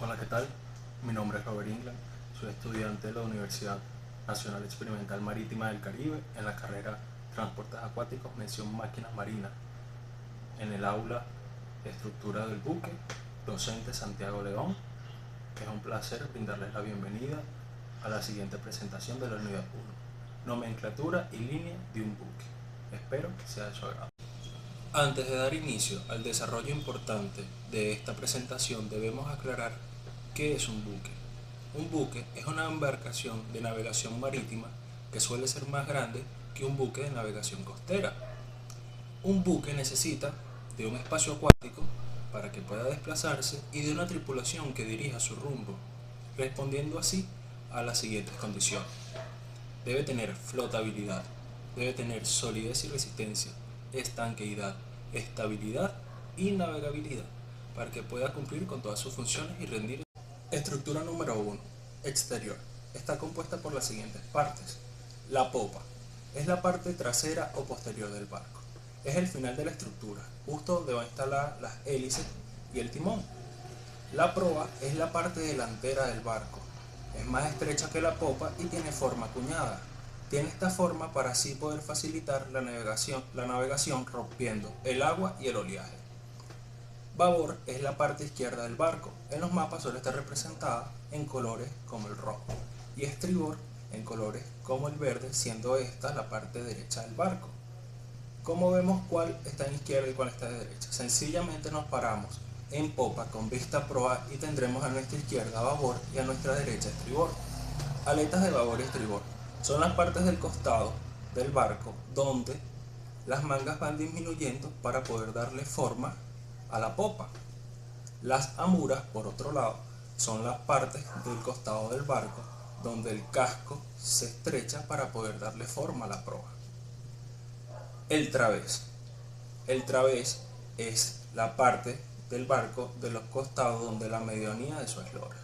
Hola, ¿qué tal? Mi nombre es Robert England, soy estudiante de la Universidad Nacional Experimental Marítima del Caribe en la carrera Transportes Acuáticos, mención Máquinas Marinas, en el aula Estructura del Buque, docente Santiago León. Es un placer brindarles la bienvenida a la siguiente presentación de la Unidad 1, Nomenclatura y línea de un buque. Espero que sea de su agrado. Antes de dar inicio al desarrollo importante de esta presentación, debemos aclarar qué es un buque. Un buque es una embarcación de navegación marítima que suele ser más grande que un buque de navegación costera. Un buque necesita de un espacio acuático para que pueda desplazarse y de una tripulación que dirija su rumbo, respondiendo así a las siguientes condiciones. Debe tener flotabilidad, debe tener solidez y resistencia, estanqueidad, estabilidad y navegabilidad para que pueda cumplir con todas sus funciones y rendir. Estructura número 1. Exterior. Está compuesta por las siguientes partes. La popa es la parte trasera o posterior del barco. Es el final de la estructura, justo donde va a instalar las hélices y el timón. La proa es la parte delantera del barco. Es más estrecha que la popa y tiene forma cuñada. Tiene esta forma para así poder facilitar la navegación rompiendo el agua y el oleaje. Babor es la parte izquierda del barco. En los mapas suele estar representada en colores como el rojo. Y estribor en colores como el verde, siendo esta la parte derecha del barco. ¿Cómo vemos cuál está en izquierda y cuál está de derecha? Sencillamente nos paramos en popa con vista a proa y tendremos a nuestra izquierda babor y a nuestra derecha estribor. Aletas de babor y estribor son las partes del costado del barco donde las mangas van disminuyendo para poder darle forma a la popa. Las amuras, por otro lado, son las partes del costado del barco donde el casco se estrecha para poder darle forma a la proa. El través. El través es la parte del barco de los costados donde la medianía de su eslora,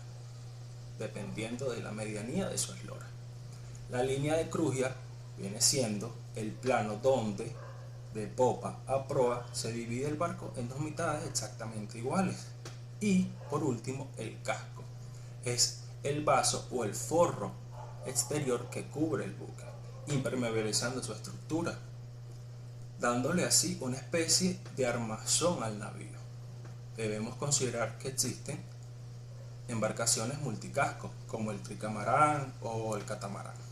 dependiendo de la medianía de su eslora. La línea de crujía viene siendo el plano donde de popa a proa se divide el barco en dos mitades exactamente iguales. Y por último, el casco es el vaso o el forro exterior que cubre el buque, impermeabilizando su estructura, dándole así una especie de armazón al navío. Debemos considerar que existen embarcaciones multicasco como el tricamarán o el catamarán.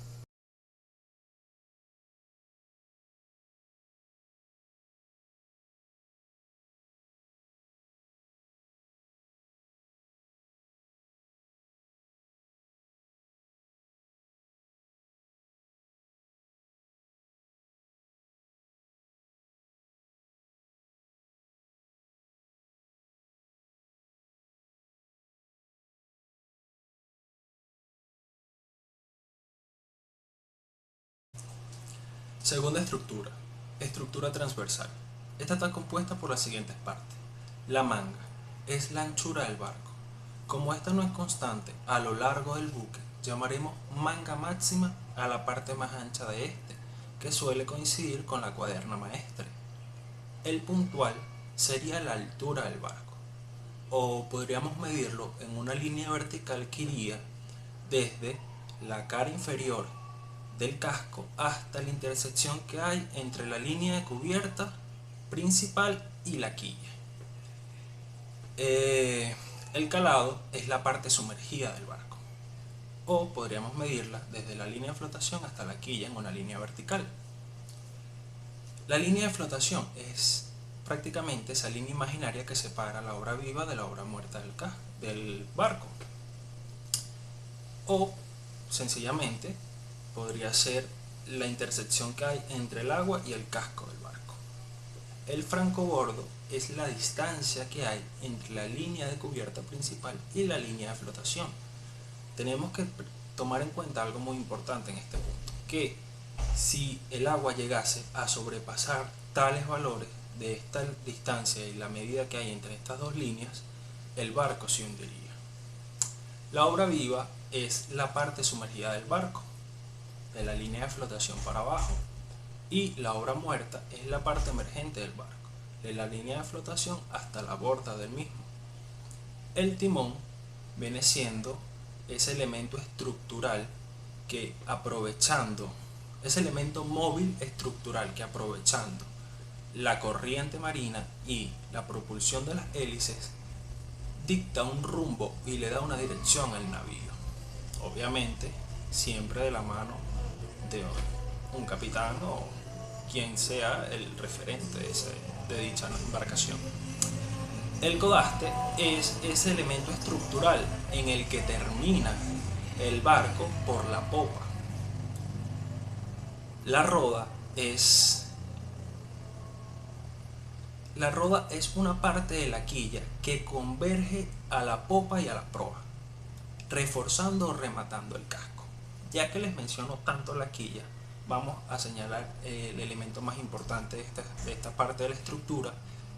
Segunda estructura, estructura transversal. Esta está compuesta por las siguientes partes. La manga es la anchura del barco. Como esta no es constante a lo largo del buque, llamaremos manga máxima a la parte más ancha de este, que suele coincidir con la cuaderna maestre. El puntual sería la altura del barco, o podríamos medirlo en una línea vertical que iría desde la cara inferior del casco hasta la intersección que hay entre la línea de cubierta principal y la quilla. El calado es la parte sumergida del barco, o podríamos medirla desde la línea de flotación hasta la quilla en una línea vertical. La línea de flotación es prácticamente esa línea imaginaria que separa la obra viva de la obra muerta del barco. O sencillamente podría ser la intersección que hay entre el agua y el casco del barco. El francobordo es la distancia que hay entre la línea de cubierta principal y la línea de flotación. Tenemos que tomar en cuenta algo muy importante en este punto, que si el agua llegase a sobrepasar tales valores de esta distancia y la medida que hay entre estas dos líneas, el barco se hundiría. La obra viva es la parte sumergida del barco, de la línea de flotación para abajo, y la obra muerta es la parte emergente del barco, de la línea de flotación hasta la borda del mismo. El timón viene siendo ese elemento estructural que aprovechando, ese elemento móvil estructural que aprovechando la corriente marina y la propulsión de las hélices dicta un rumbo y le da una dirección al navío. Obviamente, siempre de la mano de un capitán o quien sea el referente de dicha embarcación. El codaste es ese elemento estructural en el que termina el barco por la popa. La roda es una parte de la quilla que converge a la popa y a la proa, reforzando o rematando el casco. Ya que les menciono tanto la quilla, vamos a señalar el elemento más importante de esta parte de la estructura,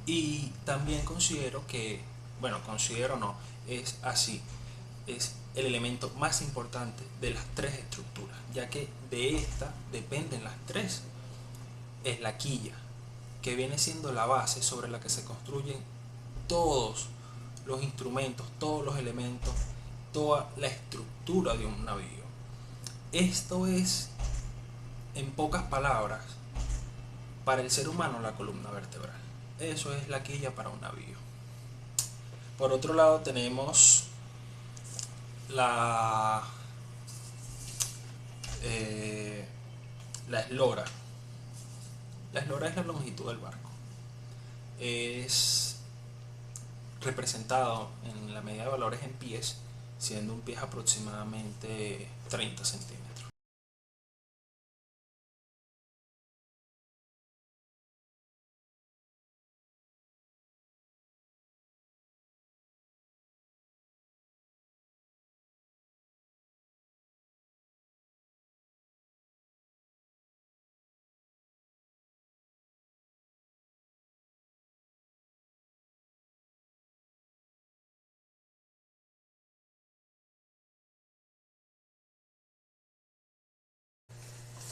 y también considero que, bueno, considero no, es así, es el elemento más importante de las tres estructuras, ya que de esta dependen las tres. Es la quilla, que viene siendo la base sobre la que se construyen todos los instrumentos, todos los elementos, toda la estructura de un navío. Esto es, en pocas palabras, para el ser humano la columna vertebral. Eso es la quilla para un navío. Por otro lado tenemos la eslora. La eslora es la longitud del barco. Es representado en la medida de valores en pies, siendo un pie aproximadamente 30 centímetros.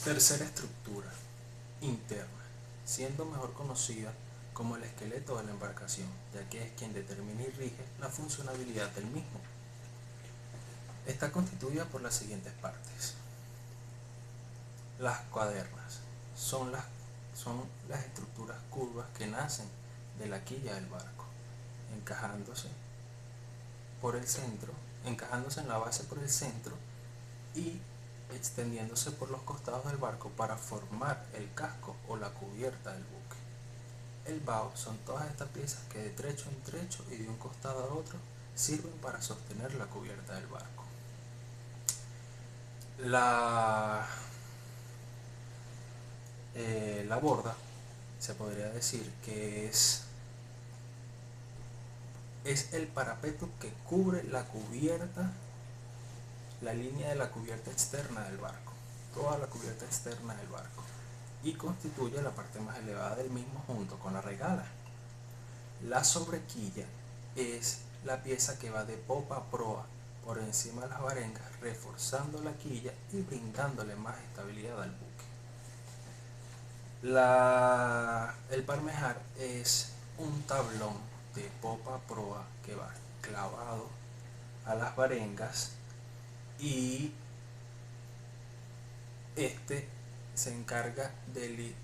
Tercera estructura, interna, siendo mejor conocida como el esqueleto de la embarcación, ya que es quien determina y rige la funcionalidad del mismo. Está constituida por las siguientes partes. Las cuadernas son las estructuras curvas que nacen de la quilla del barco, encajándose en la base por el centro y extendiéndose por los costados del barco para formar el casco o la cubierta del buque. El bao son todas estas piezas que de trecho en trecho y de un costado a otro sirven para sostener la cubierta del barco. La borda se podría decir que es el parapeto que cubre la cubierta, la línea de la cubierta externa del barco, toda la cubierta externa del barco, y constituye la parte más elevada del mismo junto con la regala. La sobrequilla es la pieza que va de popa a proa por encima de las varengas, reforzando la quilla y brindándole más estabilidad al buque. El palmejar es un tablón de popa a proa que va clavado a las varengas, y este se encarga de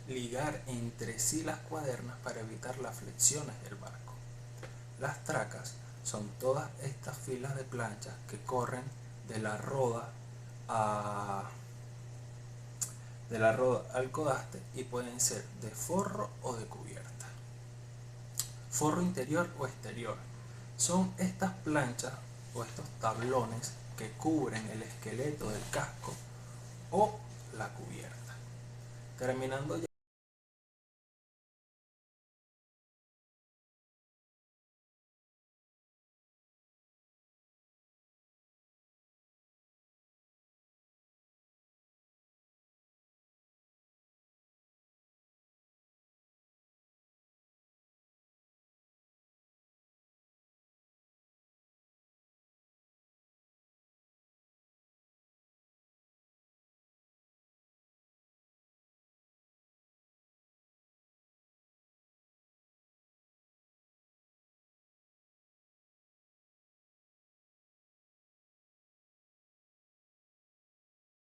ligar entre sí las cuadernas para evitar las flexiones del barco. Las tracas son todas estas filas de planchas que corren de la roda al codaste y pueden ser de forro o de cubierta. Forro interior o exterior son estas planchas o estos tablones que cubren el esqueleto del casco o la cubierta. Terminando ya